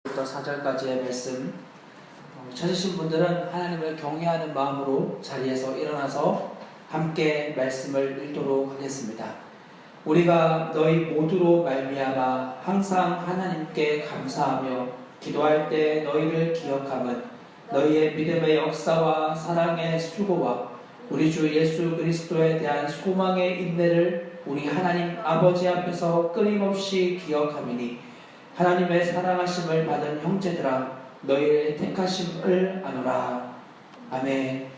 부터 4절까지의 말씀, 찾으신 분들은 하나님을 경외하는 마음으로 자리에서 일어나서 함께 말씀을 읽도록 하겠습니다. 우리가 너희 모두로 말미암아 항상 하나님께 감사하며 기도할 때 너희를 기억함은 너희의 믿음의 역사와 사랑의 수고와 우리 주 예수 그리스도에 대한 소망의 인내를 우리 하나님 아버지 앞에서 끊임없이 기억함이니 하나님의 사랑하심을 받은 형제들아 너희의 택하심을 아노라. 아멘.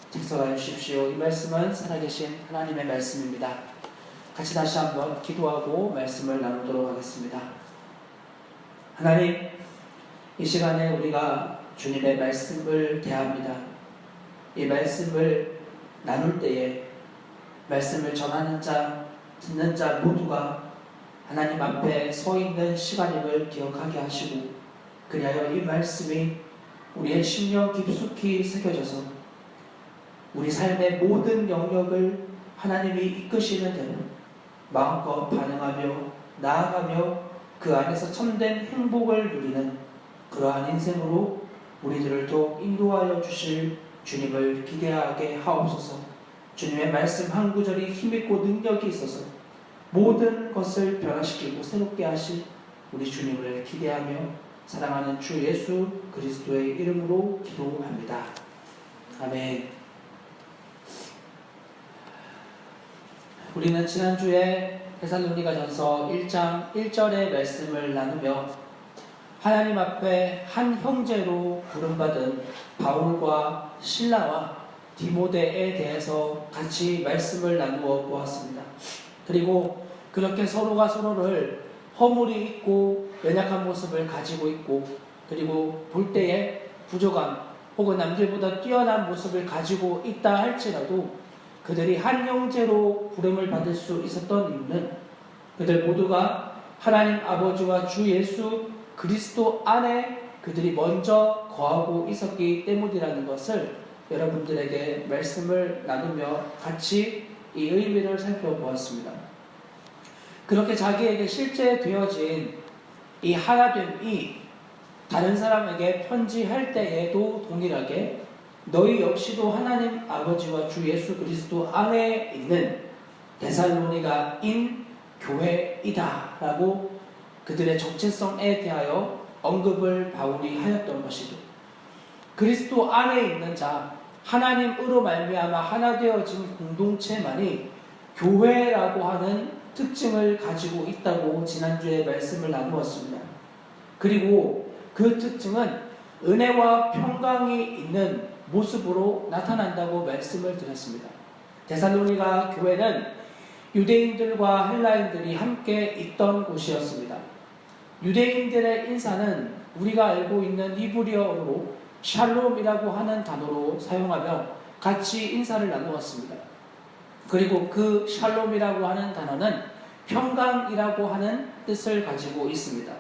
직설하여 주십시오. 이 말씀은 살아계신 하나님의 말씀입니다. 같이 다시 한번 기도하고 말씀을 나누도록 하겠습니다. 하나님, 이 시간에 우리가 주님의 말씀을 대합니다. 이 말씀을 나눌 때에 말씀을 전하는 자, 듣는 자 모두가 하나님 앞에 서 있는 시간임을 기억하게 하시고, 그리하여 이 말씀이 우리의 심령 깊숙이 새겨져서 우리 삶의 모든 영역을 하나님이 이끄시는 대로 마음껏 반응하며 나아가며 그 안에서 참된 행복을 누리는 그러한 인생으로 우리들을 더 인도하여 주실 주님을 기대하게 하옵소서. 주님의 말씀 한 구절이 힘있고 능력이 있어서 모든 것을 변화시키고 새롭게 하실 우리 주님을 기대하며 사랑하는 주 예수 그리스도의 이름으로 기도합니다. 아멘. 우리는 지난주에 데살로니가전서 1장 1절의 말씀을 나누며 하나님 앞에 한 형제로 부름받은 바울과 실라와 디모데에 대해서 같이 말씀을 나누어 보았습니다. 그리고 그렇게 서로가 서로를 허물이 있고 연약한 모습을 가지고 있고, 그리고 볼 때에 부족함 혹은 남들보다 뛰어난 모습을 가지고 있다 할지라도 그들이 한 형제로 부름을 받을 수 있었던 이유는 그들 모두가 하나님 아버지와 주 예수 그리스도 안에 그들이 먼저 거하고 있었기 때문이라는 것을 여러분들에게 말씀을 나누며 같이 이 의미를 살펴보았습니다. 그렇게 자기에게 실제 되어진 이 하나됨이 다른 사람에게 편지할 때에도 동일하게 너희 역시도 하나님 아버지와 주 예수 그리스도 안에 있는 데살로니가인 교회이다 라고 그들의 정체성에 대하여 언급을 바울이 하였던 것이죠. 그리스도 안에 있는 자, 하나님으로 말미암아 하나 되어진 공동체만이 교회라고 하는 특징을 가지고 있다고 지난주에 말씀을 나누었습니다. 그리고 그 특징은 은혜와 평강이 있는 모습으로 나타난다고 말씀을 드렸습니다. 데살로니가 교회는 유대인들과 헬라인들이 함께 있던 곳이었습니다. 유대인들의 인사는 우리가 알고 있는 히브리어로 샬롬이라고 하는 단어로 사용하며 같이 인사를 나누었습니다. 그리고 그 샬롬이라고 하는 단어는 평강이라고 하는 뜻을 가지고 있습니다.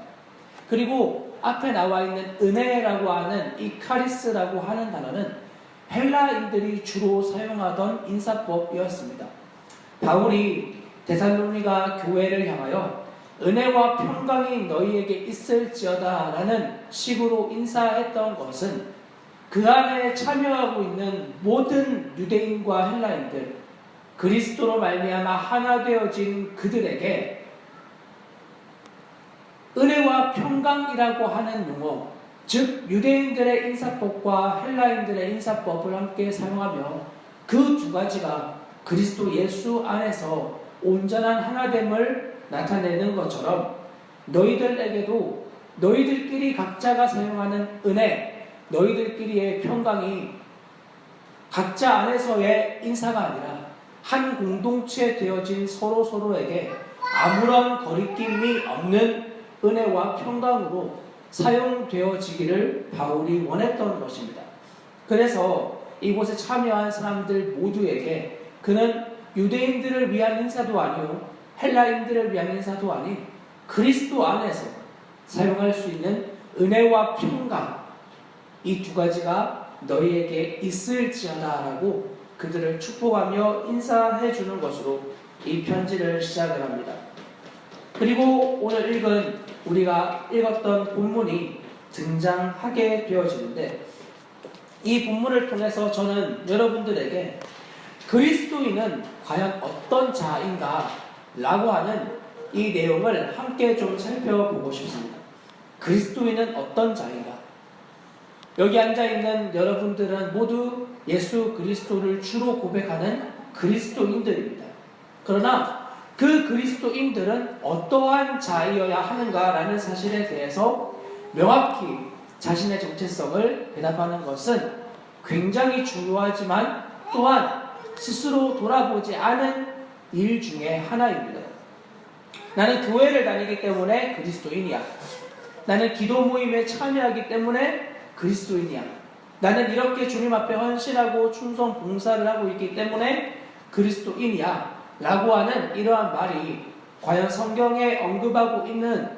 그리고 앞에 나와 있는 은혜라고 하는 이 카리스라고 하는 단어는 헬라인들이 주로 사용하던 인사법이었습니다. 바울이 데살로니가 교회를 향하여 은혜와 평강이 너희에게 있을지어다 라는 식으로 인사했던 것은 그 안에 참여하고 있는 모든 유대인과 헬라인들, 그리스도로 말미암아 하나 되어진 그들에게 은혜와 평강이라고 하는 용어, 즉 유대인들의 인사법과 헬라인들의 인사법을 함께 사용하며 그 두 가지가 그리스도 예수 안에서 온전한 하나됨을 나타내는 것처럼 너희들에게도 너희들끼리 각자가 사용하는 은혜, 너희들끼리의 평강이 각자 안에서의 인사가 아니라 한 공동체 되어진 서로에게 아무런 거리낌이 없는 은혜와 평강으로 사용되어지기를 바울이 원했던 것입니다. 그래서 이곳에 참여한 사람들 모두에게 그는 유대인들을 위한 인사도 아니요 헬라인들을 위한 인사도 아닌 그리스도 안에서 사용할 수 있는 은혜와 평강, 이 두 가지가 너희에게 있을지어다 라고 그들을 축복하며 인사해 주는 것으로 이 편지를 시작을 합니다. 그리고 오늘 우리가 읽었던 본문이 등장하게 되어지는데, 이 본문을 통해서 저는 여러분들에게 그리스도인은 과연 어떤 자인가 라고 하는 이 내용을 함께 좀 살펴보고 싶습니다. 그리스도인은 어떤 자인가? 여기 앉아있는 여러분들은 모두 예수 그리스도를 주로 고백하는 그리스도인들입니다. 그러나 그 그리스도인들은 어떠한 자이어야 하는가라는 사실에 대해서 명확히 자신의 정체성을 대답하는 것은 굉장히 중요하지만 또한 스스로 돌아보지 않은 일 중에 하나입니다. 나는 교회를 다니기 때문에 그리스도인이야. 나는 기도 모임에 참여하기 때문에 그리스도인이야. 나는 이렇게 주님 앞에 헌신하고 충성 봉사를 하고 있기 때문에 그리스도인이야 라고 하는 이러한 말이 과연 성경에 언급하고 있는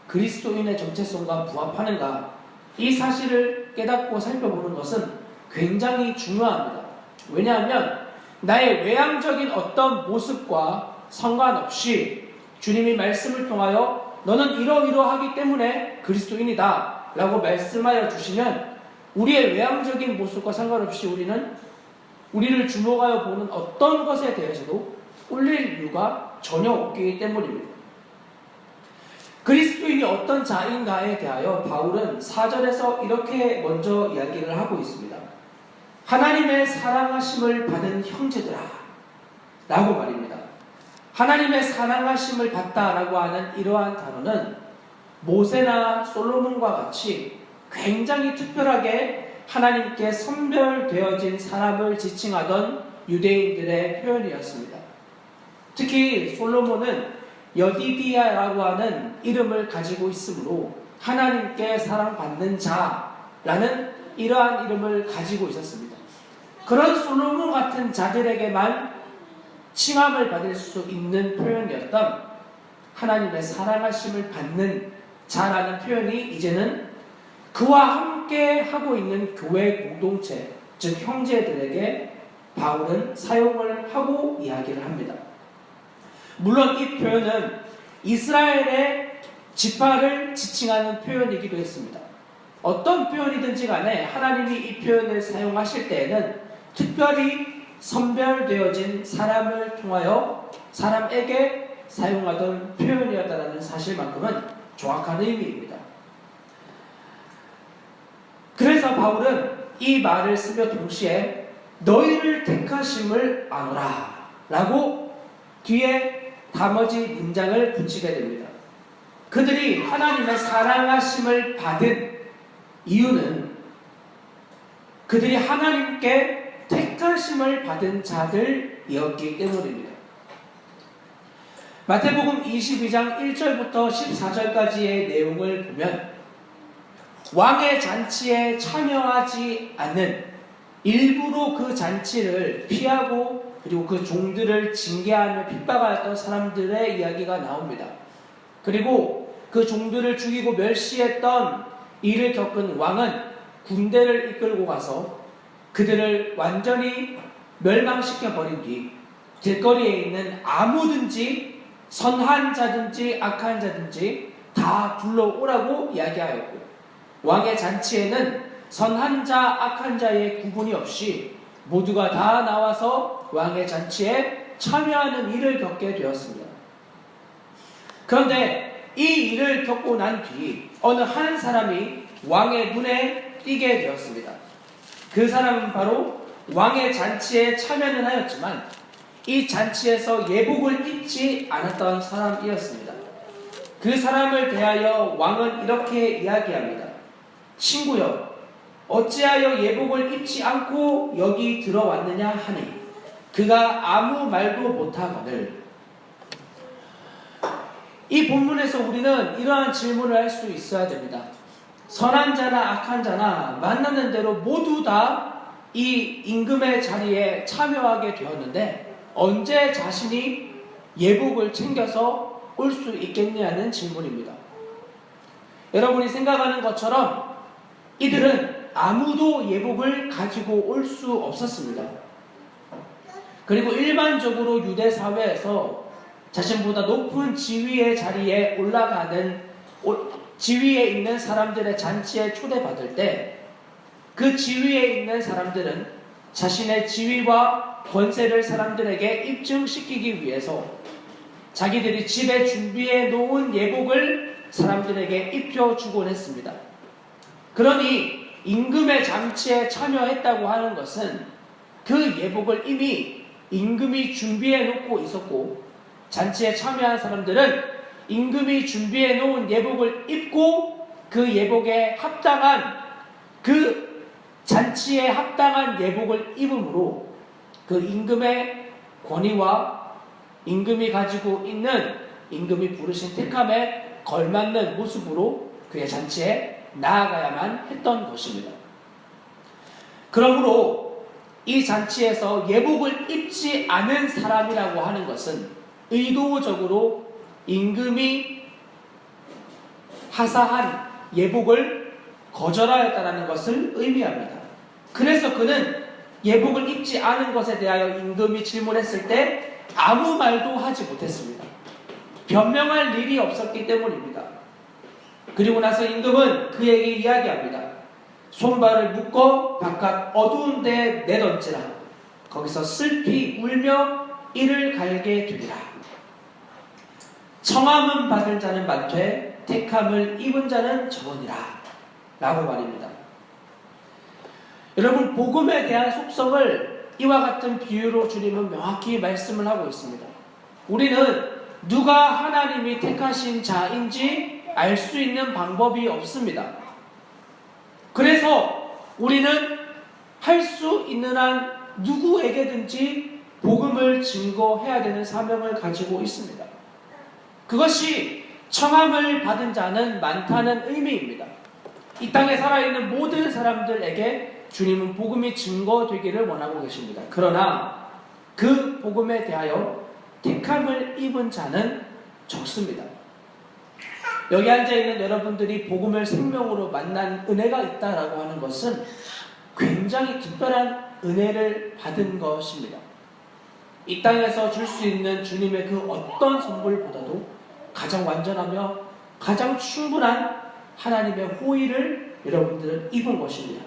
그리스도인의 정체성과 부합하는가, 이 사실을 깨닫고 살펴보는 것은 굉장히 중요합니다. 왜냐하면 나의 외향적인 어떤 모습과 상관없이 주님이 말씀을 통하여 너는 이러이러하기 때문에 그리스도인이다 라고 말씀하여 주시면 우리의 외향적인 모습과 상관없이 우리를 주목하여 보는 어떤 것에 대해서도 꿀릴 이유가 전혀 없기 때문입니다. 그리스도인이 어떤 자인가에 대하여 바울은 4절에서 이렇게 먼저 이야기를 하고 있습니다. 하나님의 사랑하심을 받은 형제들아 라고 말입니다. 하나님의 사랑하심을 받다라고 하는 이러한 단어는 모세나 솔로몬과 같이 굉장히 특별하게 하나님께 선별되어진 사람을 지칭하던 유대인들의 표현이었습니다. 특히 솔로몬은 여디디야라고 하는 이름을 가지고 있으므로 하나님께 사랑받는 자라는 이러한 이름을 가지고 있었습니다. 그런 솔로몬 같은 자들에게만 칭함을 받을 수 있는 표현이었던 하나님의 사랑하심을 받는 자라는 표현이 이제는 그와 함께 하고 있는 교회 공동체, 즉 형제들에게 바울은 사용을 하고 이야기를 합니다. 물론 이 표현은 이스라엘의 지파를 지칭하는 표현이기도 했습니다. 어떤 표현이든지 간에 하나님이 이 표현을 사용하실 때에는 특별히 선별되어진 사람을 통하여 사람에게 사용하던 표현이었다는 사실만큼은 정확한 의미입니다. 그래서 바울은 이 말을 쓰며 동시에 너희를 택하심을 아노라 라고 뒤에 나머지 문장을 붙이게 됩니다. 그들이 하나님의 사랑하심을 받은 이유는 그들이 하나님께 택하심을 받은 자들이었기 때문입니다. 마태복음 22장 1절부터 14절까지의 내용을 보면 왕의 잔치에 참여하지 않는, 일부러 그 잔치를 피하고 그리고 그 종들을 징계하며 핍박하였던 사람들의 이야기가 나옵니다. 그리고 그 종들을 죽이고 멸시했던 일을 겪은 왕은 군대를 이끌고 가서 그들을 완전히 멸망시켜버린 뒤 길거리에 있는 아무든지 선한 자든지 악한 자든지 다 불러오라고 이야기하였고, 왕의 잔치에는 선한 자 악한 자의 구분이 없이 모두가 다 나와서 왕의 잔치에 참여하는 일을 겪게 되었습니다. 그런데 이 일을 겪고 난 뒤 어느 한 사람이 왕의 눈에 띄게 되었습니다. 그 사람은 바로 왕의 잔치에 참여는 하였지만 이 잔치에서 예복을 입지 않았던 사람이었습니다. 그 사람을 대하여 왕은 이렇게 이야기합니다. 친구여, 어찌하여 예복을 입지 않고 여기 들어왔느냐 하니 그가 아무 말도 못하거늘. 이 본문에서 우리는 이러한 질문을 할 수 있어야 됩니다. 선한 자나 악한 자나 만나는 대로 모두 다 이 임금의 자리에 참여하게 되었는데 언제 자신이 예복을 챙겨서 올 수 있겠냐는 질문입니다. 여러분이 생각하는 것처럼 이들은 아무도 예복을 가지고 올 수 없었습니다. 그리고 일반적으로 유대 사회에서 자신보다 높은 지위의 자리에 올라가는 지위에 있는 사람들의 잔치에 초대받을 때 그 지위에 있는 사람들은 자신의 지위와 권세를 사람들에게 입증시키기 위해서 자기들이 집에 준비해 놓은 예복을 사람들에게 입혀주곤 했습니다. 그러니 임금의 잔치에 참여했다고 하는 것은 그 예복을 이미 임금이 준비해 놓고 있었고, 잔치에 참여한 사람들은 임금이 준비해 놓은 예복을 입고 그 예복에 합당한, 그 잔치에 합당한 예복을 입음으로 그 임금의 권위와 임금이 가지고 있는, 임금이 부르신 택함에 걸맞는 모습으로 그의 잔치에 나아가야만 했던 것입니다. 그러므로 이 잔치에서 예복을 입지 않은 사람이라고 하는 것은 의도적으로 임금이 하사한 예복을 거절하였다는 것을 의미합니다. 그래서 그는 예복을 입지 않은 것에 대하여 임금이 질문했을 때 아무 말도 하지 못했습니다. 변명할 일이 없었기 때문입니다. 그리고 나서 임금은 그에게 이야기합니다. 손발을 묶어 바깥 어두운 데에 내던지라. 거기서 슬피 울며 이를 갈게 되리라. 청함은 받을 자는 많되 택함을 입은 자는 적으니라 라고 말입니다. 여러분, 복음에 대한 속성을 이와 같은 비유로 주님은 명확히 말씀을 하고 있습니다. 우리는 누가 하나님이 택하신 자인지 알 수 있는 방법이 없습니다. 그래서 우리는 할 수 있는 한 누구에게든지 복음을 증거해야 되는 사명을 가지고 있습니다. 그것이 청함을 받은 자는 많다는 의미입니다. 이 땅에 살아있는 모든 사람들에게 주님은 복음이 증거되기를 원하고 계십니다. 그러나 그 복음에 대하여 택함을 입은 자는 적습니다. 여기 앉아있는 여러분들이 복음을 생명으로 만난 은혜가 있다라고 하는 것은 굉장히 특별한 은혜를 받은 것입니다. 이 땅에서 줄 수 있는 주님의 그 어떤 선물보다도 가장 완전하며 가장 충분한 하나님의 호의를 여러분들은 입은 것입니다.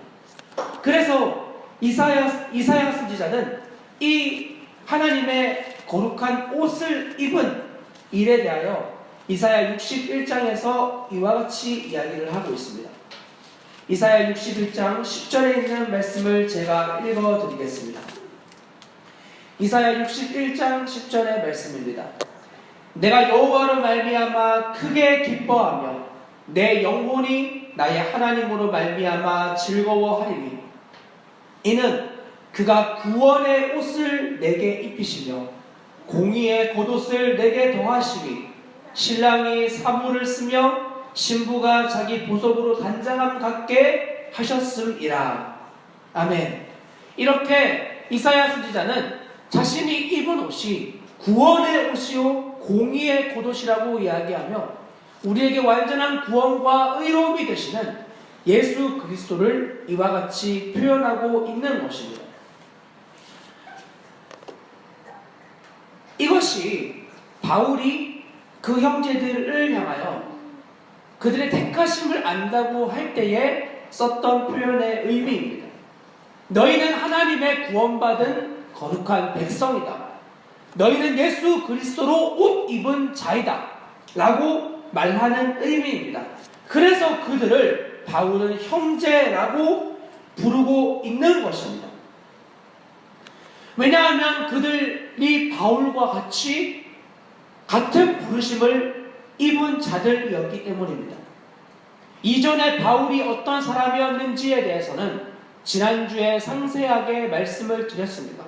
그래서 이사야 선지자는 이 하나님의 거룩한 옷을 입은 일에 대하여 이사야 61장에서 이와 같이 이야기를 하고 있습니다. 이사야 61장 10절에 있는 말씀을 제가 읽어드리겠습니다. 이사야 61장 10절의 말씀입니다. 내가 여호와로 말미암아 크게 기뻐하며 내 영혼이 나의 하나님으로 말미암아 즐거워하리니 이는 그가 구원의 옷을 내게 입히시며 공의의 겉옷을 내게 더하시니 신랑이 사물을 쓰며 신부가 자기 보석으로 단장함 같게 하셨음이라. 아멘. 이렇게 이사야 선지자는 자신이 입은 옷이 구원의 옷이요 공의의 겉옷이라고 이야기하며 우리에게 완전한 구원과 의로움이 되시는 예수 그리스도를 이와 같이 표현하고 있는 것입니다. 이것이 바울이 그 형제들을 향하여 그들의 택하심을 안다고 할 때에 썼던 표현의 의미입니다. 너희는 하나님의 구원받은 거룩한 백성이다. 너희는 예수 그리스도로 옷 입은 자이다. 라고 말하는 의미입니다. 그래서 그들을 바울은 형제라고 부르고 있는 것입니다. 왜냐하면 그들이 바울과 같이 같은 부르심을 입은 자들이었기 때문입니다. 이전에 바울이 어떤 사람이었는지에 대해서는 지난주에 상세하게 말씀을 드렸습니다.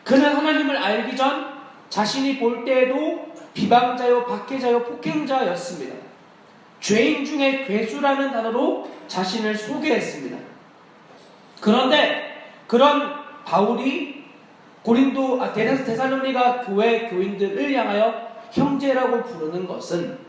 그는 하나님을 알기 전 자신이 볼 때에도 비방자요, 박해자요, 폭행자였습니다. 죄인 중에 괴수라는 단어로 자신을 소개했습니다. 그런데 그런 바울이 데살로니가 교회 교인들을 향하여 형제라고 부르는 것은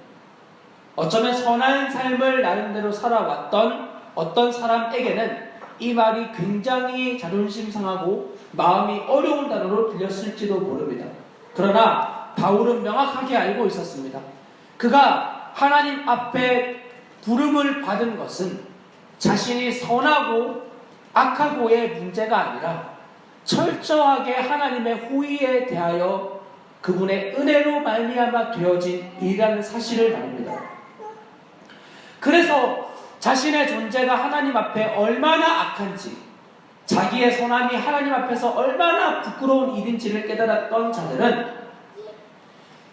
어쩌면 선한 삶을 나름대로 살아왔던 어떤 사람에게는 이 말이 굉장히 자존심 상하고 마음이 어려운 단어로 들렸을지도 모릅니다. 그러나 바울은 명확하게 알고 있었습니다. 그가 하나님 앞에 부름을 받은 것은 자신이 선하고 악하고의 문제가 아니라 철저하게 하나님의 호의에 대하여 그분의 은혜로 말미암아 되어진 일이라는 사실을 말합니다. 그래서 자신의 존재가 하나님 앞에 얼마나 악한지, 자기의 선함이 하나님 앞에서 얼마나 부끄러운 일인지를 깨달았던 자들은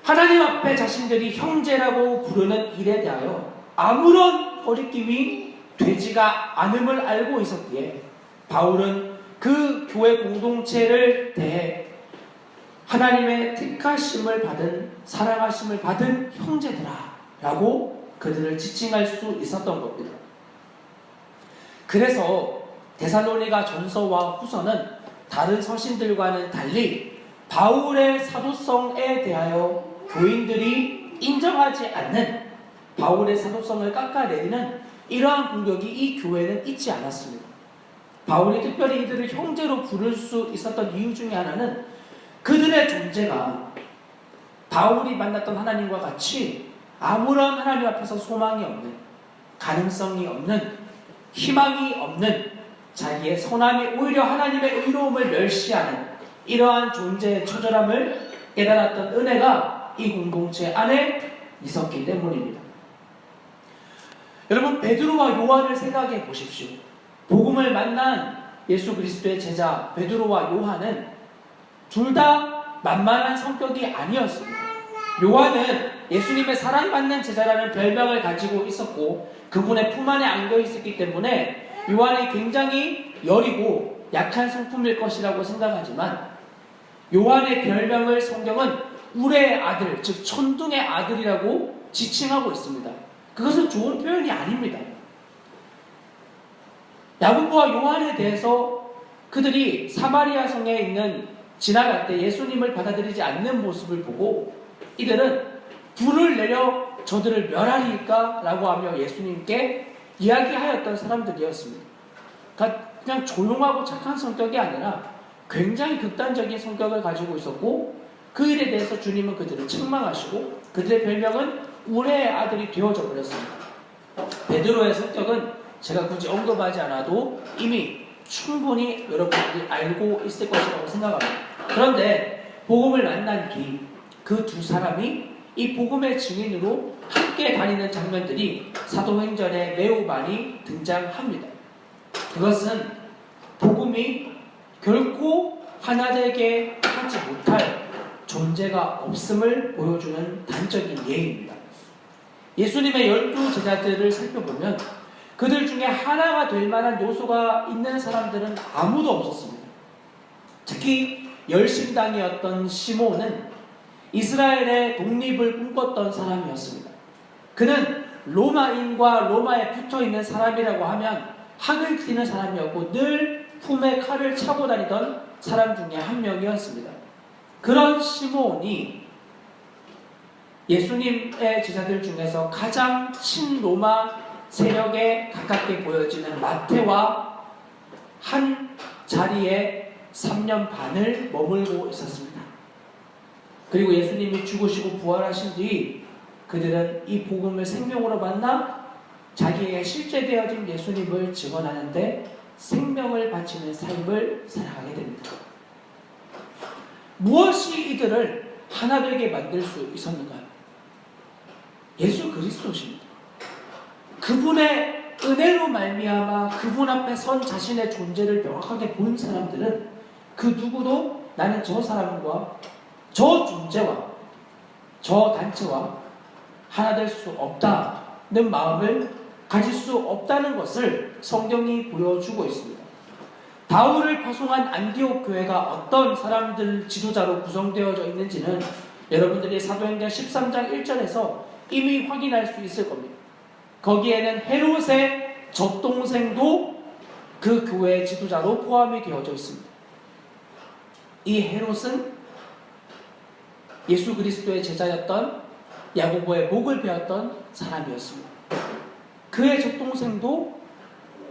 하나님 앞에 자신들이 형제라고 부르는 일에 대하여 아무런 거리낌이 되지가 않음을 알고 있었기에 바울은 그 교회 공동체를 대해 하나님의 택하심을 받은, 사랑하심을 받은 형제들아 라고 그들을 지칭할 수 있었던 겁니다. 그래서 데살로니가 전서와 후서는 다른 서신들과는 달리 바울의 사도성에 대하여 교인들이 인정하지 않는, 바울의 사도성을 깎아내리는 이러한 공격이 이 교회는 있지 않았습니다. 바울이 특별히 이들을 형제로 부를 수 있었던 이유 중에 하나는 그들의 존재가 바울이 만났던 하나님과 같이 아무런 하나님 앞에서 소망이 없는, 가능성이 없는, 희망이 없는, 자기의 선함이 오히려 하나님의 의로움을 멸시하는 이러한 존재의 처절함을 깨달았던 은혜가 이 공동체 안에 있었기 때문입니다. 여러분, 베드로와 요한을 생각해 보십시오. 복음을 만난 예수 그리스도의 제자 베드로와 요한은 둘 다 만만한 성격이 아니었습니다. 요한은 예수님의 사랑받는 제자라는 별명을 가지고 있었고 그분의 품 안에 안겨 있었기 때문에 요한이 굉장히 여리고 약한 성품일 것이라고 생각하지만, 요한의 별명을 성경은 우레의 아들, 즉 천둥의 아들이라고 지칭하고 있습니다. 그것은 좋은 표현이 아닙니다. 야고보와 요한에 대해서 그들이 사마리아 성에 있는 지나갈 때 예수님을 받아들이지 않는 모습을 보고 이들은 불을 내려 저들을 멸하리까? 라고 하며 예수님께 이야기하였던 사람들이었습니다. 그러니까 그냥 조용하고 착한 성격이 아니라 굉장히 극단적인 성격을 가지고 있었고 그 일에 대해서 주님은 그들을 책망하시고 그들의 별명은 우레의 아들이 되어져 버렸습니다. 베드로의 성격은 제가 굳이 언급하지 않아도 이미 충분히 여러분들이 알고 있을 것이라고 생각합니다. 그런데 복음을 만난 뒤 그 두 사람이 이 복음의 증인으로 함께 다니는 장면들이 사도행전에 매우 많이 등장합니다. 그것은 복음이 결코 하나되게 하지 못할 존재가 없음을 보여주는 단적인 예입니다. 예수님의 12 제자들을 살펴보면 그들 중에 하나가 될 만한 요소가 있는 사람들은 아무도 없었습니다. 특히 열심당이었던 시몬은 이스라엘의 독립을 꿈꿨던 사람이었습니다. 그는 로마인과 로마에 붙어있는 사람이라고 하면 학을 띠는 사람이었고 늘 품에 칼을 차고 다니던 사람 중에 한 명이었습니다. 그런 시몬이 예수님의 제자들 중에서 가장 친로마 세력에 가깝게 보여지는 마태와 한 자리에 3년 반을 머물고 있었습니다. 그리고 예수님이 죽으시고 부활하신 뒤 그들은 이 복음을 생명으로 만나 자기에게 실제 되어진 예수님을 증언하는데 생명을 바치는 삶을 살아가게 됩니다. 무엇이 이들을 하나 되게 만들 수 있었는가요? 예수 그리스도십니다. 그분의 은혜로 말미암아 그분 앞에 선 자신의 존재를 명확하게 본 사람들은 그 누구도 나는 저 사람과 저 존재와 저 단체와 하나 될 수 없다는 마음을 가질 수 없다는 것을 성경이 보여주고 있습니다. 바울을 파송한 안디옥 교회가 어떤 사람들 지도자로 구성되어져 있는지는 여러분들이 사도행전 13장 1절에서 이미 확인할 수 있을 겁니다. 거기에는 헤롯의 젖동생도 그 교회의 지도자로 포함이 되어져 있습니다. 이 헤롯은 예수 그리스도의 제자였던 야고보의 목을 베었던 사람이었습니다. 그의 젖동생도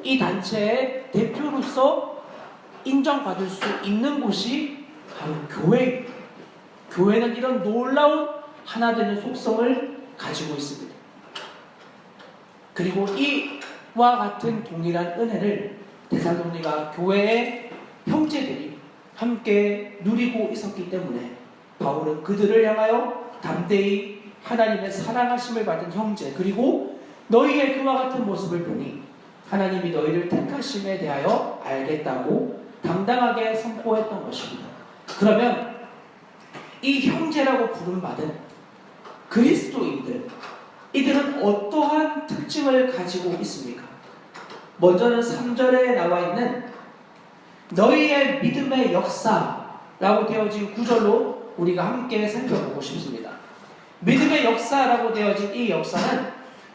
이 단체의 대표로서 인정받을 수 있는 곳이 바로 교회입니다. 교회는 이런 놀라운 하나 되는 속성을 가지고 있습니다. 그리고 이와 같은 동일한 은혜를 데살로니가 교회의 형제들이 함께 누리고 있었기 때문에 바울은 그들을 향하여 담대히 하나님의 사랑하심을 받은 형제, 그리고 너희의 그와 같은 모습을 보니 하나님이 너희를 택하심에 대하여 알겠다고 당당하게 선포했던 것입니다. 그러면 이 형제라고 부름받은 그리스도인들, 이들은 어떠한 특징을 가지고 있습니까? 먼저는 3절에 나와 있는 너희의 믿음의 역사라고 되어진 구절로 우리가 함께 살펴보고 싶습니다. 믿음의 역사라고 되어진 이 역사는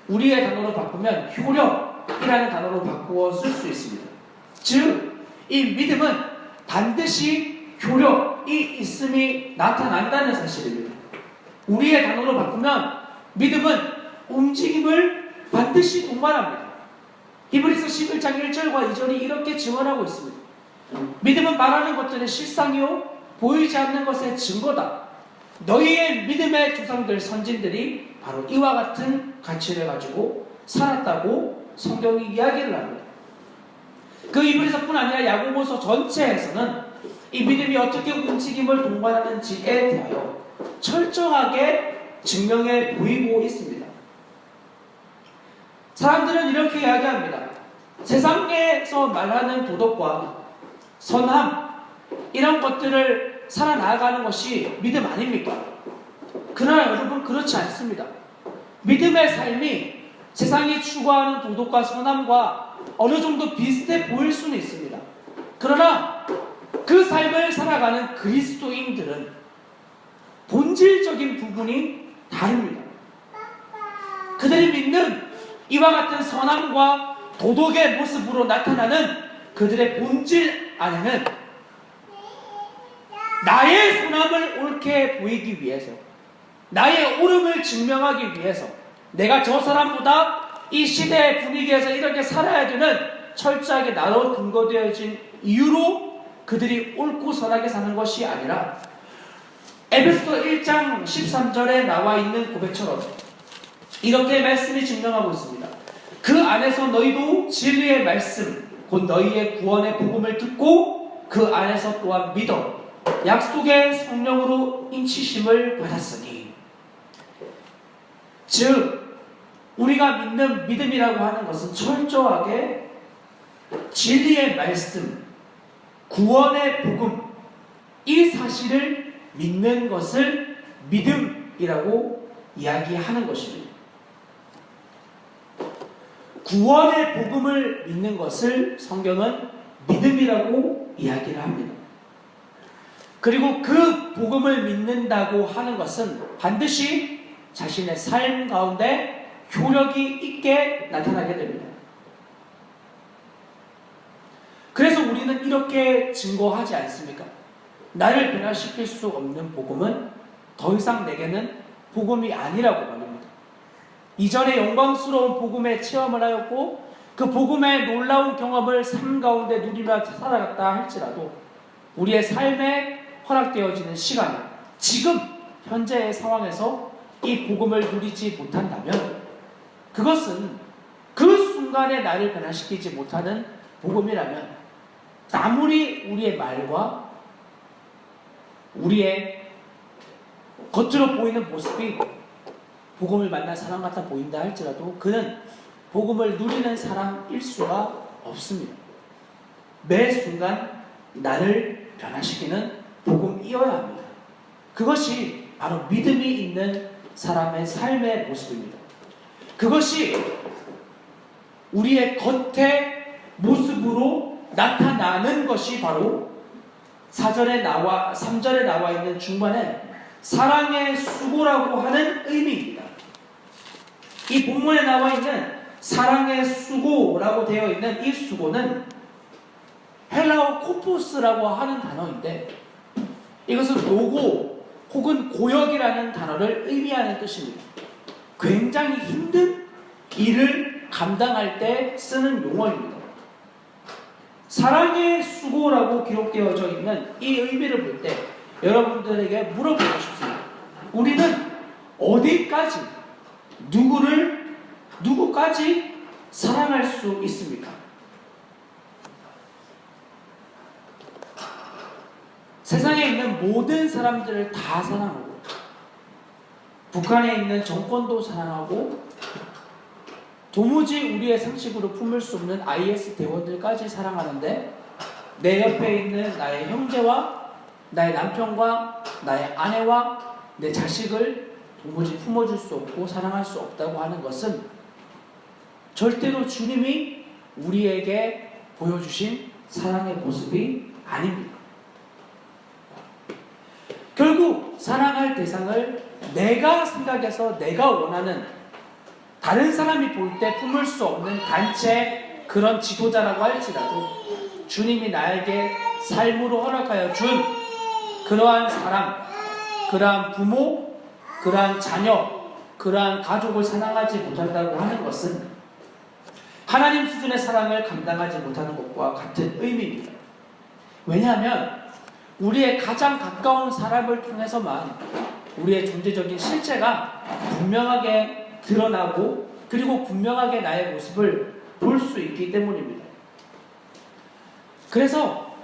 우리의 단어로 바꾸면 효력이라는 단어로 바꾸어 쓸 수 있습니다. 즉, 이 믿음은 반드시 효력이 있음이 나타난다는 사실입니다. 우리의 단어로 바꾸면 믿음은 움직임을 반드시 동반합니다. 히브리서 11장 1절과 2절이 이렇게 증언하고 있습니다. 믿음은 말하는 것들의 실상이요 보이지 않는 것의 증거다. 너희의 믿음의 조상들 선진들이 바로 이와 같은 가치를 가지고 살았다고 성경이 이야기를 합니다. 그 히브리서뿐 아니라 야고보서 전체에서는 이 믿음이 어떻게 움직임을 동반하는지에 대하여 철저하게 증명해 보이고 있습니다. 사람들은 이렇게 이야기합니다. 세상에서 말하는 도덕과 선함, 이런 것들을 살아나가는 것이 믿음 아닙니까? 그러나 여러분, 그렇지 않습니다. 믿음의 삶이 세상이 추구하는 도덕과 선함과 어느 정도 비슷해 보일 수는 있습니다. 그러나 그 삶을 살아가는 그리스도인들은 본질적인 부분이 다릅니다. 그들이 믿는 이와 같은 선함과 도덕의 모습으로 나타나는 그들의 본질 안에는 나의 선함을 옳게 보이기 위해서, 나의 옳음을 증명하기 위해서, 내가 저 사람보다 이 시대의 분위기에서 이렇게 살아야 되는 철저하게 나로 근거되어진 이유로 그들이 옳고 선하게 사는 것이 아니라 에베소서 1장 13절에 나와 있는 고백처럼 이렇게 말씀이 증명하고 있습니다. 그 안에서 너희도 진리의 말씀, 곧 너희의 구원의 복음을 듣고 그 안에서 또한 믿어 약속의 성령으로 인치심을 받았으니. 즉, 우리가 믿는 믿음이라고 하는 것은 철저하게 진리의 말씀, 구원의 복음, 이 사실을 믿는 것을 믿음이라고 이야기하는 것입니다. 구원의 복음을 믿는 것을 성경은 믿음이라고 이야기를 합니다. 그리고 그 복음을 믿는다고 하는 것은 반드시 자신의 삶 가운데 효력이 있게 나타나게 됩니다. 그래서 우리는 이렇게 증거하지 않습니까? 나를 변화시킬 수 없는 복음은 더 이상 내게는 복음이 아니라고 말합니다. 이전에 영광스러운 복음의 체험을 하였고 그 복음의 놀라운 경험을 삶 가운데 누리며 살아갔다 할지라도 우리의 삶에 허락되어지는 시간에 지금 현재의 상황에서 이 복음을 누리지 못한다면 그것은 그 순간에 나를 변화시키지 못하는 복음이라면 아무리 우리의 말과 우리의 겉으로 보이는 모습이 복음을 만난 사람 같아 보인다 할지라도 그는 복음을 누리는 사람일 수가 없습니다. 매 순간 나를 변화시키는 복음이어야 합니다. 그것이 바로 믿음이 있는 사람의 삶의 모습입니다. 그것이 우리의 겉의 모습으로 나타나는 것이 바로 3절에 나와 있는 중반에 사랑의 수고라고 하는 의미입니다. 이 본문에 나와 있는 사랑의 수고라고 되어 있는 이 수고는 헬라어 코포스라고 하는 단어인데 이것은 노고 혹은 고역이라는 단어를 의미하는 뜻입니다. 굉장히 힘든 일을 감당할 때 쓰는 용어입니다. 사랑의 수고라고 기록되어져 있는 이 의미를 볼 때 여러분들에게 물어보고 싶습니다. 우리는 어디까지 누구를 누구까지 사랑할 수 있습니까? 세상에 있는 모든 사람들을 다 사랑하고, 북한에 있는 정권도 사랑하고, 도무지 우리의 상식으로 품을 수 없는 IS 대원들까지 사랑하는데, 내 옆에 있는 나의 형제와 나의 남편과 나의 아내와 내 자식을 도무지 품어줄 수 없고 사랑할 수 없다고 하는 것은 절대로 주님이 우리에게 보여주신 사랑의 모습이 아닙니다. 결국 사랑할 대상을 내가 생각해서 내가 원하는, 다른 사람이 볼 때 품을 수 없는 단체, 그런 지도자라고 할지라도 주님이 나에게 삶으로 허락하여 준 그러한 사람, 그러한 부모, 그러한 자녀, 그러한 가족을 사랑하지 못한다고 하는 것은 하나님 수준의 사랑을 감당하지 못하는 것과 같은 의미입니다. 왜냐하면 우리의 가장 가까운 사람을 통해서만 우리의 존재적인 실체가 분명하게 드러나고, 그리고 분명하게 나의 모습을 볼 수 있기 때문입니다. 그래서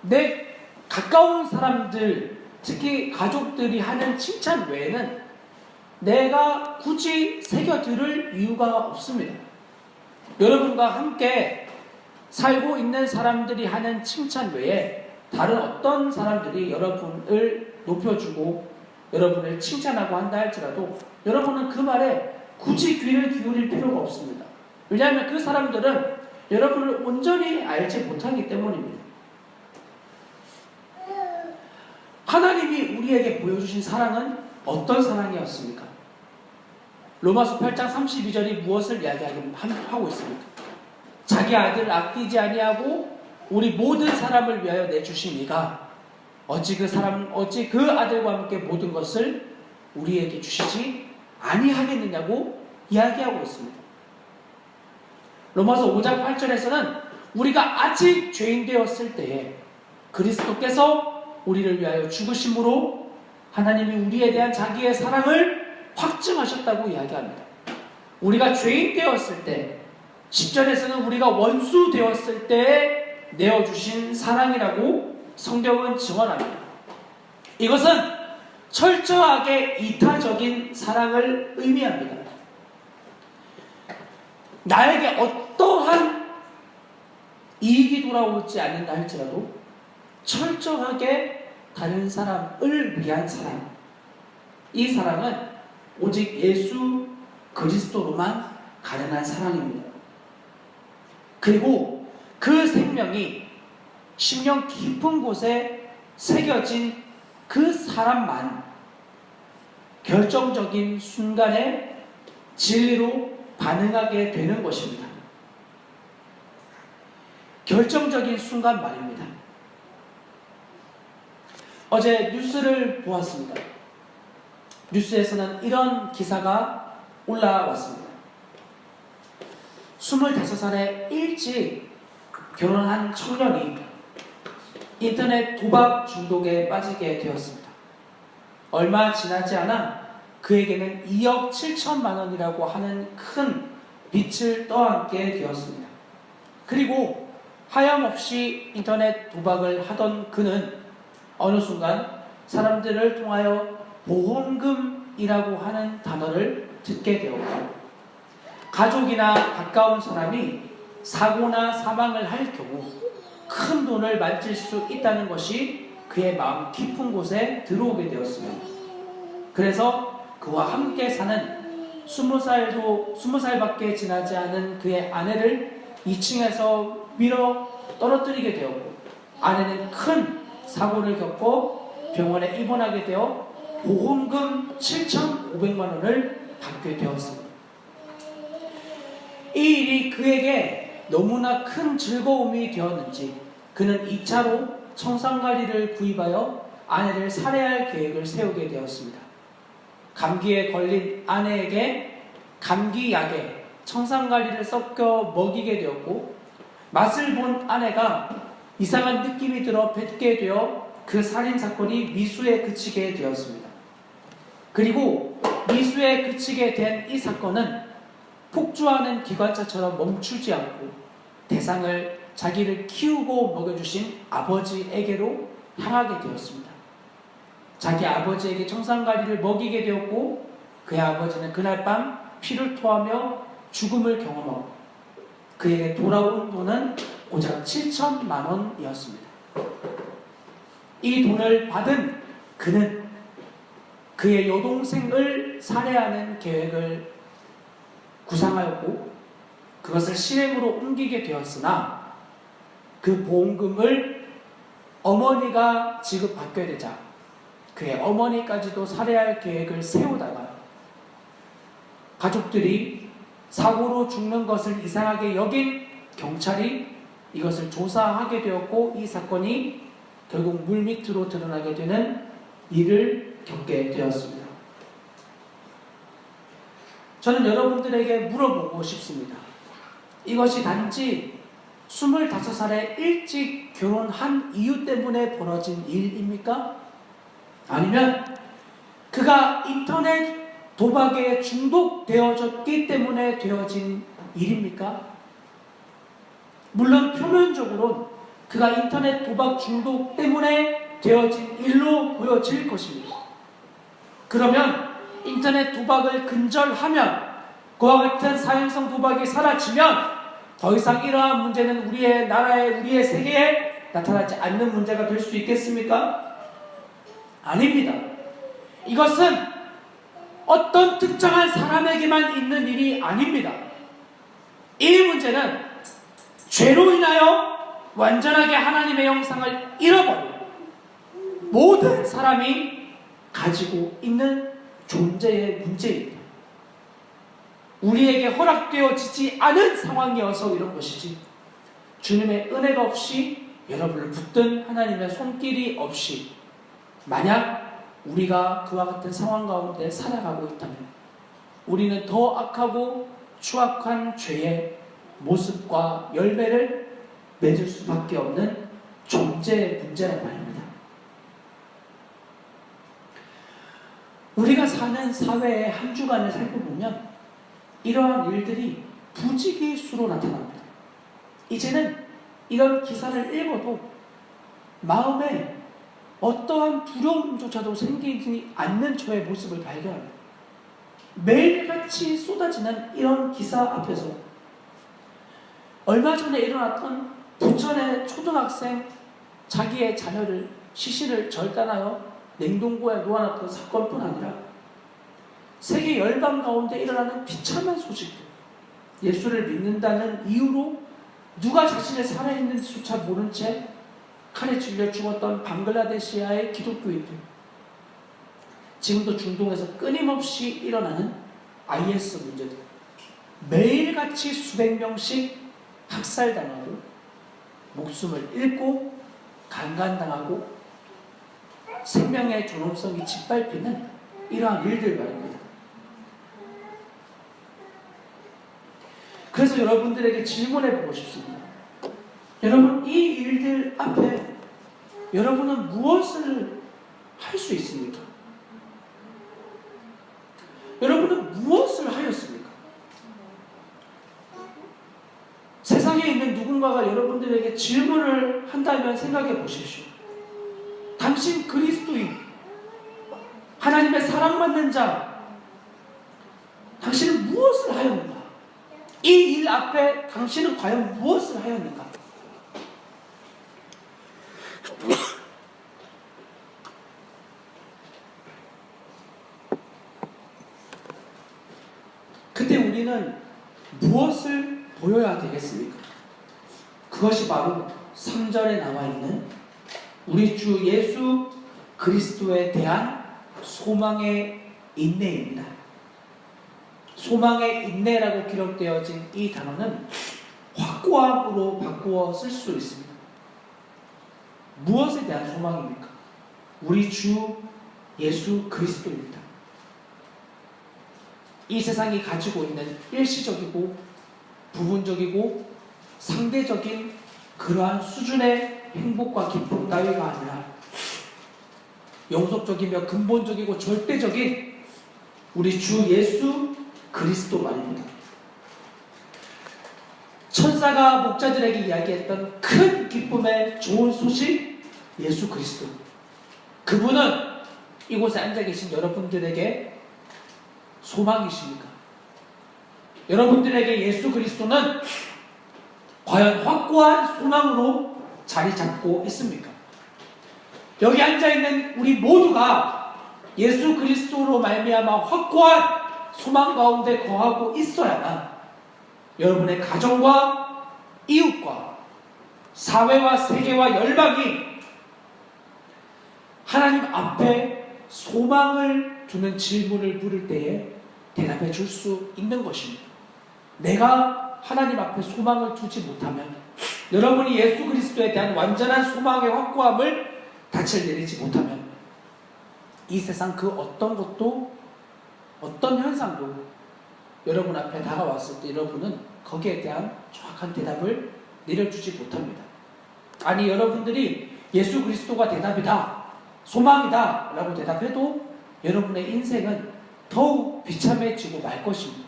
내 가까운 사람들, 특히 가족들이 하는 칭찬 외에는 내가 굳이 새겨들을 이유가 없습니다. 여러분과 함께 살고 있는 사람들이 하는 칭찬 외에 다른 어떤 사람들이 여러분을 높여주고 여러분을 칭찬하고 한다 할지라도 여러분은 그 말에 굳이 귀를 기울일 필요가 없습니다. 왜냐하면 그 사람들은 여러분을 온전히 알지 못하기 때문입니다. 하나님이 우리에게 보여주신 사랑은 어떤 사랑이었습니까? 로마서 8장 32절이 무엇을 이야기하고 있습니까? 자기 아들을 아끼지 아니하고 우리 모든 사람을 위하여 내주신 이가 어찌 그 아들과 함께 모든 것을 우리에게 주시지 아니하겠느냐고 이야기하고 있습니다. 로마서 5장 8절에서는 우리가 아직 죄인 되었을 때에 그리스도께서 우리를 위하여 죽으심으로 하나님이 우리에 대한 자기의 사랑을 확증하셨다고 이야기합니다. 우리가 죄인 되었을 때, 10절에서는 우리가 원수 되었을 때 내어주신 사랑이라고 성경은 증언합니다. 이것은 철저하게 이타적인 사랑을 의미합니다. 나에게 어떠한 이익이 돌아오지 않는다 할지라도 철저하게 다른 사람을 위한 사랑, 이 사랑은 오직 예수 그리스도로만 가능한 사랑입니다. 그리고 그 생명이 심령 깊은 곳에 새겨진 그 사람만 결정적인 순간에 진리로 반응하게 되는 것입니다. 결정적인 순간 말입니다. 어제 뉴스를 보았습니다. 뉴스에서는 이런 기사가 올라왔습니다. 25살에 일찍 결혼한 청년이 인터넷 도박 중독에 빠지게 되었습니다. 얼마 지나지 않아 그에게는 2억 7천만 원이라고 하는 큰 빚을 떠안게 되었습니다. 그리고 하염없이 인터넷 도박을 하던 그는 어느 순간 사람들을 통하여 보험금이라고 하는 단어를 듣게 되었고, 가족이나 가까운 사람이 사고나 사망을 할 경우 큰 돈을 만질 수 있다는 것이 그의 마음 깊은 곳에 들어오게 되었습니다. 그래서 그와 함께 사는 20살밖에 지나지 않은 그의 아내를 2층에서 밀어 떨어뜨리게 되었고, 아내는 큰 사고를 겪고 병원에 입원하게 되어 보험금 7,500만 원을 받게 되었습니다. 이 일이 그에게 너무나 큰 즐거움이 되었는지 그는 2차로 청산가리를 구입하여 아내를 살해할 계획을 세우게 되었습니다. 감기에 걸린 아내에게 감기약에 청산가리를 섞여 먹이게 되었고, 맛을 본 아내가 이상한 느낌이 들어 뱉게 되어 그 살인사건이 미수에 그치게 되었습니다. 그리고 미수에 그치게 된 이 사건은 폭주하는 기관차처럼 멈추지 않고 대상을 자기를 키우고 먹여주신 아버지에게로 향하게 되었습니다. 자기 아버지에게 청산가리를 먹이게 되었고 그의 아버지는 그날 밤 피를 토하며 죽음을 경험하고 그에게 돌아온 돈은 고작 7천만 원이었습니다. 이 돈을 받은 그는 그의 여동생을 살해하는 계획을 구상하였고 그것을 실행으로 옮기게 되었으나 그 보험금을 어머니가 지급받게 되자 그의 어머니까지도 살해할 계획을 세우다가 가족들이 사고로 죽는 것을 이상하게 여긴 경찰이 이것을 조사하게 되었고 이 사건이 결국 물밑으로 드러나게 되는 일을 겪게 되었습니다. 저는 여러분들에게 물어보고 싶습니다. 이것이 단지 25살에 일찍 결혼한 이유 때문에 벌어진 일입니까? 아니면 그가 인터넷 도박에 중독되어졌기 때문에 되어진 일입니까? 물론 표면적으로는 그가 인터넷 도박 중독 때문에 되어진 일로 보여질 것입니다. 그러면 인터넷 도박을 근절하면 그와 같은 사행성 도박이 사라지면 더 이상 이러한 문제는 우리의 나라에 우리의 세계에 나타나지 않는 문제가 될 수 있겠습니까? 아닙니다. 이것은 어떤 특정한 사람에게만 있는 일이 아닙니다. 이 문제는 죄로 인하여 완전하게 하나님의 형상을 잃어버린 모든 사람이 가지고 있는 존재의 문제입니다. 우리에게 허락되어지지 않은 상황이어서 이런 것이지 주님의 은혜가 없이 여러분을 붙든 하나님의 손길이 없이 만약 우리가 그와 같은 상황 가운데 살아가고 있다면 우리는 더 악하고 추악한 죄의 모습과 열매를 맺을 수밖에 없는 존재의 문제란 말입니다. 우리가 사는 사회의 한 주간을 살펴보면 이러한 일들이 부지기수로 나타납니다. 이제는 이런 기사를 읽어도 마음에 어떠한 두려움조차도 생기지 않는 저의 모습을 발견합니다. 매일같이 쏟아지는 이런 기사 앞에서 얼마 전에 일어났던 부천의 초등학생 자기의 자녀를 시신을 절단하여 냉동고에 놓아놨던 사건뿐 아니라 세계 열방 가운데 일어나는 비참한 소식들, 예수를 믿는다는 이유로 누가 자신을 살해했는지조차 모른 채 칼에 찔려 죽었던 방글라데시아의 기독교인들, 지금도 중동에서 끊임없이 일어나는 IS 문제들, 매일같이 수백 명씩 학살당하고 목숨을 잃고 강간당하고 생명의 존엄성이 짓밟히는 이러한 일들 말입니다. 그래서 여러분들에게 질문해보고 싶습니다. 여러분, 이 일들 앞에 여러분은 무엇을 할 수 있습니까? 여러분은 무엇을 하였습니까? 세상에 있는 누군가가 여러분들에게 질문을 한다면 생각해 보십시오. 당신 그리스도인, 하나님의 사랑받는 자, 당신은 무엇을 하였는가? 이 일 앞에 당신은 과연 무엇을 하였는가? 그때 우리는 무엇을 보여야 되겠습니까? 그것이 바로 3절에 나와 있는 우리 주 예수 그리스도에 대한 소망의 인내입니다. 소망의 인내라고 기록되어진 이 단어는 확고함으로 바꾸어 쓸 수 있습니다. 무엇에 대한 소망입니까? 우리 주 예수 그리스도입니다. 이 세상이 가지고 있는 일시적이고 부분적이고 상대적인 그러한 수준의 행복과 기쁨 따위가 아니라 영속적이며 근본적이고 절대적인 우리 주 예수 그리스도 말입니다. 천사가 목자들에게 이야기했던 큰 기쁨의 좋은 소식, 예수 그리스도. 그분은 이곳에 앉아 계신 여러분들에게 소망이십니까? 여러분들에게 예수 그리스도는 과연 확고한 소망으로 자리 잡고 있습니까? 여기 앉아있는 우리 모두가 예수 그리스도로 말미암아 확고한 소망 가운데 거하고 있어야만 여러분의 가정과 이웃과 사회와 세계와 열방이 하나님 앞에 소망을 두는 질문을 물을 때에 대답해 줄 수 있는 것입니다. 내가 하나님 앞에 소망을 두지 못하면, 여러분이 예수 그리스도에 대한 완전한 소망의 확고함을 닻을 내리지 못하면 이 세상 그 어떤 것도, 어떤 현상도 여러분 앞에 다가왔을 때 여러분은 거기에 대한 정확한 대답을 내려주지 못합니다. 아니, 여러분들이 예수 그리스도가 대답이다, 소망이다 라고 대답해도 여러분의 인생은 더욱 비참해지고 말 것입니다.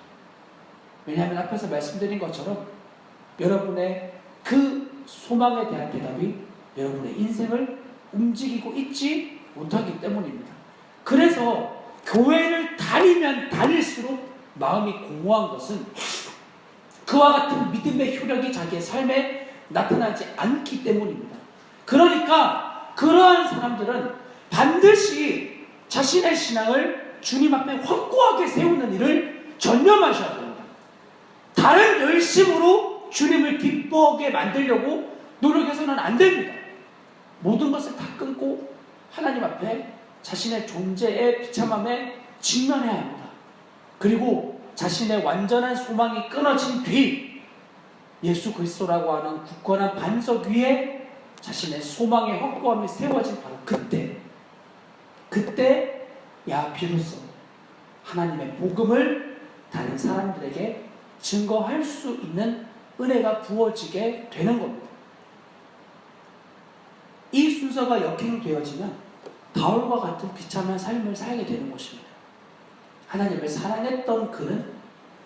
왜냐하면 앞에서 말씀드린 것처럼 여러분의 그 소망에 대한 대답이 여러분의 인생을 움직이고 있지 못하기 때문입니다. 그래서 교회를 다니면 다닐수록 마음이 공허한 것은 그와 같은 믿음의 효력이 자기의 삶에 나타나지 않기 때문입니다. 그러니까 그러한 사람들은 반드시 자신의 신앙을 주님 앞에 확고하게 세우는 일을 전념하셔야 됩니다. 다른 열심으로 주님을 기뻐하게 만들려고 노력해서는 안 됩니다. 모든 것을 다 끊고 하나님 앞에 자신의 존재의 비참함에 직면해야 합니다. 그리고 자신의 완전한 소망이 끊어진 뒤 예수 그리스도라고 하는 굳건한 반석 위에 자신의 소망의 확고함이 세워진 바로 그때 비로소 하나님의 복음을 다른 사람들에게 증거할 수 있는 은혜가 부어지게 되는 겁니다. 이 순서가 역행되어지면 바울과 같은 비참한 삶을 살게 되는 것입니다. 하나님을 사랑했던 그는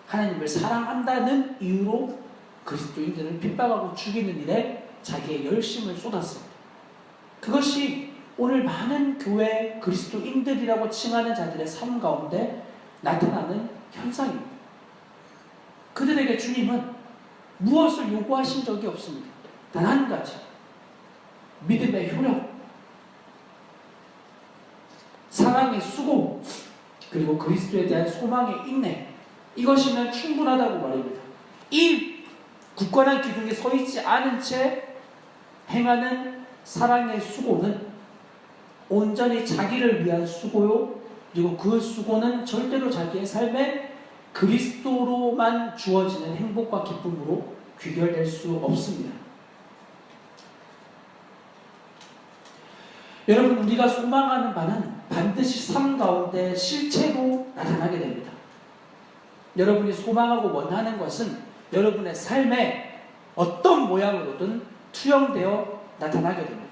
하나님을 사랑한다는 이유로 그리스도인들을 핍박하고 죽이는 일에 자기의 열심을 쏟았습니다. 그것이 오늘 많은 교회 그리스도인들이라고 칭하는 자들의 삶 가운데 나타나는 현상입니다. 그들에게 주님은 무엇을 요구하신 적이 없습니다. 단 한 가지, 믿음의 효력, 사랑의 수고, 그리고 그리스도에 대한 소망의 인내, 이것이면 충분하다고 말입니다. 이 굳건한 기둥에 서 있지 않은 채 행하는 사랑의 수고는 온전히 자기를 위한 수고요, 그리고 그 수고는 절대로 자기의 삶에 그리스도로만 주어지는 행복과 기쁨으로 귀결될 수 없습니다. 여러분, 우리가 소망하는 바는 반드시 삶 가운데 실체로 나타나게 됩니다. 여러분이 소망하고 원하는 것은 여러분의 삶에 어떤 모양으로든 투영되어 나타나게 됩니다.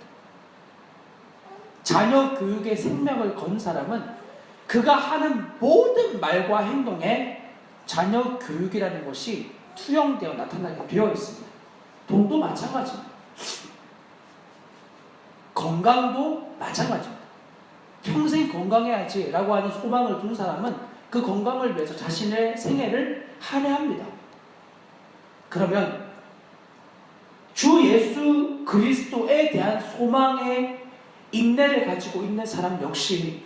자녀 교육에 생명을 건 사람은 그가 하는 모든 말과 행동에 자녀 교육이라는 것이 투영되어 나타나게 되어 있습니다. 돈도 마찬가지입니다. 건강도 마찬가지입니다. 평생 건강해야지 라고 하는 소망을 둔 사람은 그 건강을 위해서 자신의 생애를 할애합니다. 그러면 주 예수 그리스도에 대한 소망의 인내를 가지고 있는 사람 역시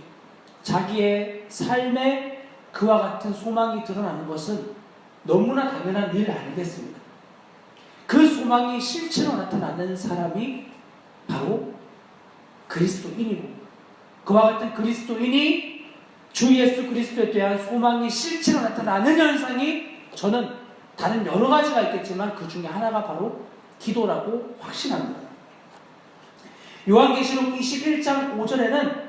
자기의 삶에 그와 같은 소망이 드러나는 것은 너무나 당연한 일 아니겠습니까? 그 소망이 실체로 나타나는 사람이 바로 그리스도인이고, 그와 같은 그리스도인이 주 예수 그리스도에 대한 소망이 실체로 나타나는 현상이 저는 다른 여러 가지가 있겠지만 그 중에 하나가 바로 기도라고 확신합니다. 요한계시록 21장 5절에는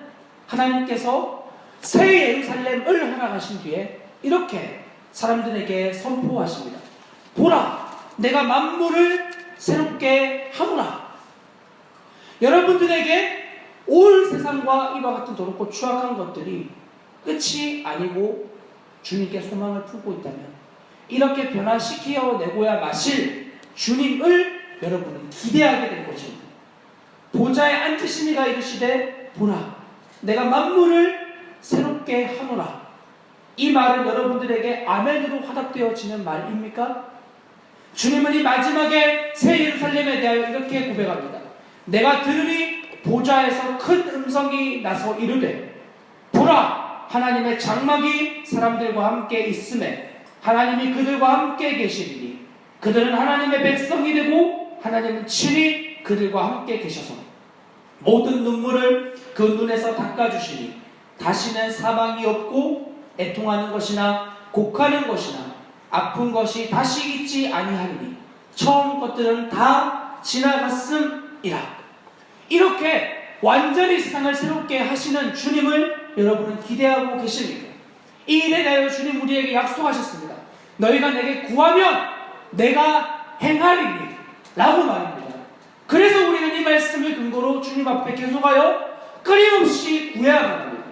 하나님께서 새 예루살렘을 허락하신 뒤에 이렇게 사람들에게 선포하십니다. 보라, 내가 만물을 새롭게 하노라. 여러분들에게 올 세상과 이와 같은 더럽고 추악한 것들이 끝이 아니고 주님께 소망을 품고 있다면 이렇게 변화시키어 내고야 마실 주님을 여러분은 기대하게 될 것입니다. 보좌에 앉으시니가 이르시되 보라 내가 만물을 새롭게 하노라. 이 말은 여러분들에게 아멘으로 화답되어지는 말입니까? 주님은 이 마지막에 새 예루살렘에 대하여 이렇게 고백합니다. 내가 들으니 보좌에서 큰 음성이 나서 이르되 보라 하나님의 장막이 사람들과 함께 있음에 하나님이 그들과 함께 계시리니 그들은 하나님의 백성이 되고 하나님은 친히 그들과 함께 계셔서 모든 눈물을 그 눈에서 닦아주시니 다시는 사망이 없고 애통하는 것이나 곡하는 것이나 아픈 것이 다시 있지 아니하리니 처음 것들은 다 지나갔음이라. 이렇게 완전히 세상을 새롭게 하시는 주님을 여러분은 기대하고 계십니까? 이 일에 대하여 주님 우리에게 약속하셨습니다. 너희가 내게 구하면 내가 행하리니 라고 말입니다. 그래서 우리는 이 말씀을 근거로 주님 앞에 계속하여 끊임없이 구해야만 합니다.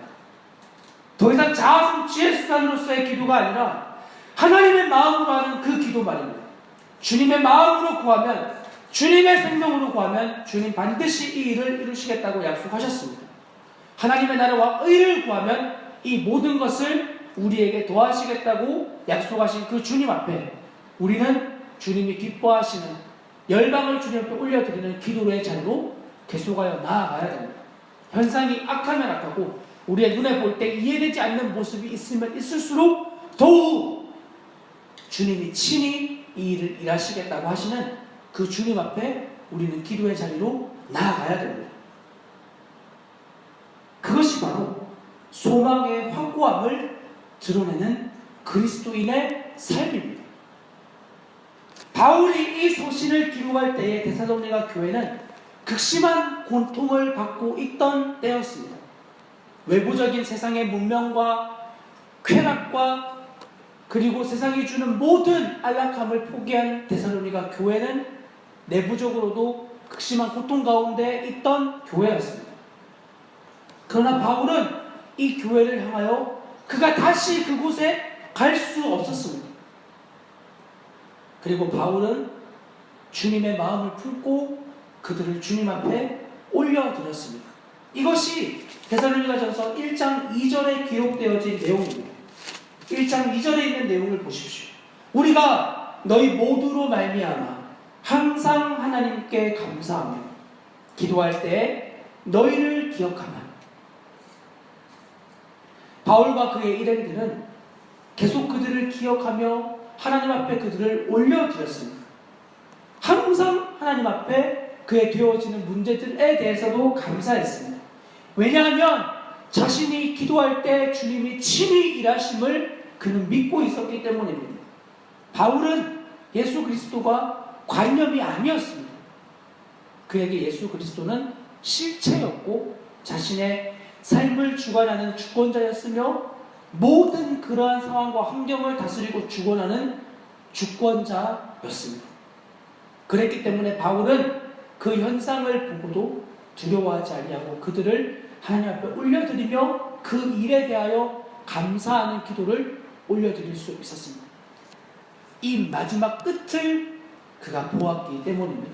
더 이상 자아성취의 수단으로서의 기도가 아니라 하나님의 마음으로 하는 그 기도 말입니다. 주님의 마음으로 구하면, 주님의 생명으로 구하면 주님 반드시 이 일을 이루시겠다고 약속하셨습니다. 하나님의 나라와 의를 구하면 이 모든 것을 우리에게 도와주시겠다고 약속하신 그 주님 앞에 우리는 주님이 기뻐하시는 열방을 주님 앞에 올려드리는 기도의 자리로 계속하여 나아가야 됩니다. 현상이 악하면 악하고 우리의 눈에 볼 때 이해되지 않는 모습이 있으면 있을수록 더욱 주님이 친히 이 일을 일하시겠다고 하시는 그 주님 앞에 우리는 기도의 자리로 나아가야 됩니다. 그것이 바로 소망의 확고함을 드러내는 그리스도인의 삶입니다. 바울이 이 서신을 기록할 때에 데살로니가 교회는 극심한 고통을 받고 있던 때였습니다. 외부적인 세상의 문명과 쾌락과 그리고 세상이 주는 모든 안락함을 포기한 데살로니가 교회는 내부적으로도 극심한 고통 가운데 있던 교회였습니다. 그러나 바울은 이 교회를 향하여 그가 다시 그곳에 갈 수 없었습니다. 그리고 바울은 주님의 마음을 품고 그들을 주님 앞에 올려드렸습니다. 이것이 데살로니가전서 1장 2절에 기록되어진 내용입니다. 1장 2절에 있는 내용을 보십시오. 우리가 너희 모두로 말미암아 항상 하나님께 감사하며 기도할 때 너희를 기억하며. 바울과 그의 일행들은 계속 그들을 기억하며 하나님 앞에 그들을 올려드렸습니다. 항상 하나님 앞에 그에 되어지는 문제들에 대해서도 감사했습니다. 왜냐하면 자신이 기도할 때 주님이 친히 일하심을 그는 믿고 있었기 때문입니다. 바울은 예수 그리스도가 관념이 아니었습니다. 그에게 예수 그리스도는 실체였고 자신의 삶을 주관하는 주권자였으며 모든 그러한 상황과 환경을 다스리고 주권하는 주권자였습니다. 그랬기 때문에 바울은 그 현상을 보고도 두려워하지 아니하고 그들을 하나님 앞에 올려드리며 그 일에 대하여 감사하는 기도를 올려드릴 수 있었습니다. 이 마지막 끝을 그가 보았기 때문입니다.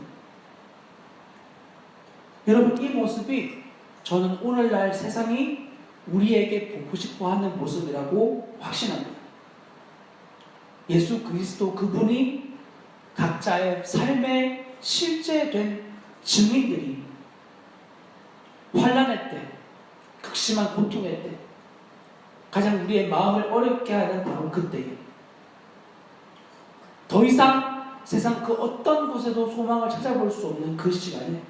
여러분, 이 모습이 저는 오늘날 세상이 우리에게 보고 싶어하는 모습이라고 확신합니다. 예수 그리스도 그분이 각자의 삶에 실제된 증인들이 환난의 때, 극심한 고통의 때, 가장 우리의 마음을 어렵게 하는 바로 그때에 더 이상 세상 그 어떤 곳에도 소망을 찾아볼 수 없는 그 시간에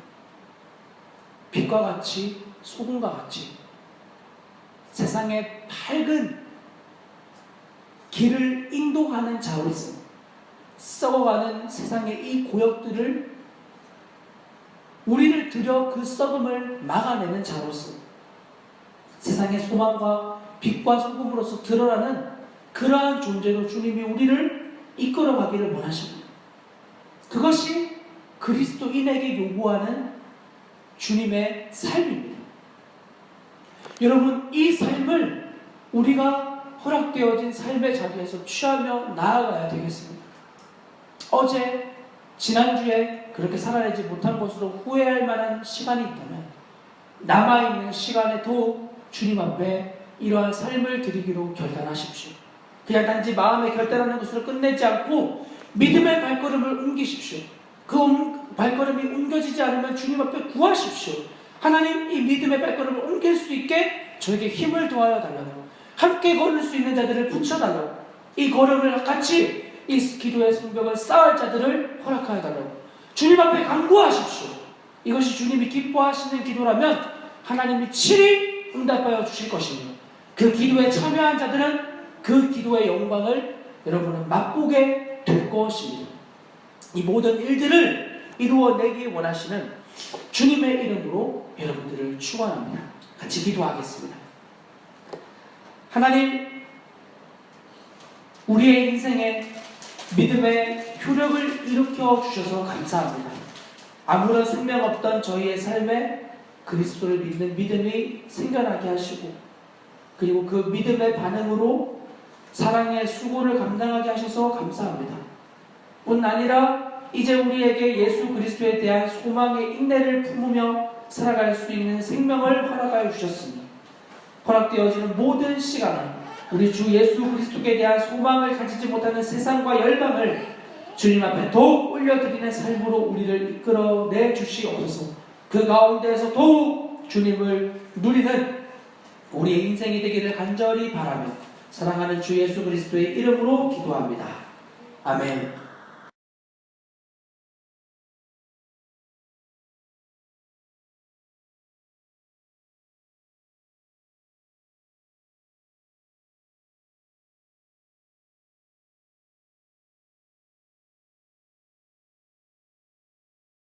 빛과 같이 소금과 같이 세상의 밝은 길을 인도하는 자로서 썩어가는 세상의 이 고역들을 우리를 들여 그 썩음을 막아내는 자로서 세상의 소망과 빛과 소금으로서 드러나는 그러한 존재로 주님이 우리를 이끌어가기를 원하십니다. 그것이 그리스도인에게 요구하는 주님의 삶입니다. 여러분, 이 삶을 우리가 허락되어진 삶의 자리에서 취하며 나아가야 되겠습니다. 어제 지난주에 그렇게 살아내지 못한 것으로 후회할 만한 시간이 있다면 남아있는 시간에 도 주님 앞에 이러한 삶을 드리기로 결단하십시오. 그냥 단지 마음에 결단하는 것으로 끝내지 않고 믿음의 발걸음을 옮기십시오. 그 발걸음이 옮겨지지 않으면 주님 앞에 구하십시오. 하나님, 이 믿음의 발걸음을 옮길 수 있게 저에게 힘을 더하여 달라고, 함께 걸을 수 있는 자들을 붙여달라고, 이 걸음을 같이 이 기도의 성벽을 쌓을 자들을 허락하여 달라고 주님 앞에 간구하십시오. 이것이 주님이 기뻐하시는 기도라면 하나님이 친히 응답하여 주실 것이며, 그 기도에 참여한 자들은 그 기도의 영광을 여러분은 맛보게 될 것입니다. 이 모든 일들을 이루어내기 원하시는 주님의 이름으로 여러분들을 축원합니다. 같이 기도하겠습니다. 하나님, 우리의 인생에 믿음의 효력을 일으켜 주셔서 감사합니다. 아무런 생명 없던 저희의 삶에 그리스도를 믿는 믿음이 생겨나게 하시고, 그리고 그 믿음의 반응으로 사랑의 수고를 감당하게 하셔서 감사합니다. 뿐 아니라 이제 우리에게 예수 그리스도에 대한 소망의 인내를 품으며 살아갈 수 있는 생명을 허락하여 주셨으니, 허락되어지는 모든 시간에 우리 주 예수 그리스도에 대한 소망을 가지지 못하는 세상과 열방을 주님 앞에 더욱 올려드리는 삶으로 우리를 이끌어내 주시옵소서. 그 가운데에서 더욱 주님을 누리는 우리의 인생이 되기를 간절히 바라며 사랑하는 주 예수 그리스도의 이름으로 기도합니다. 아멘.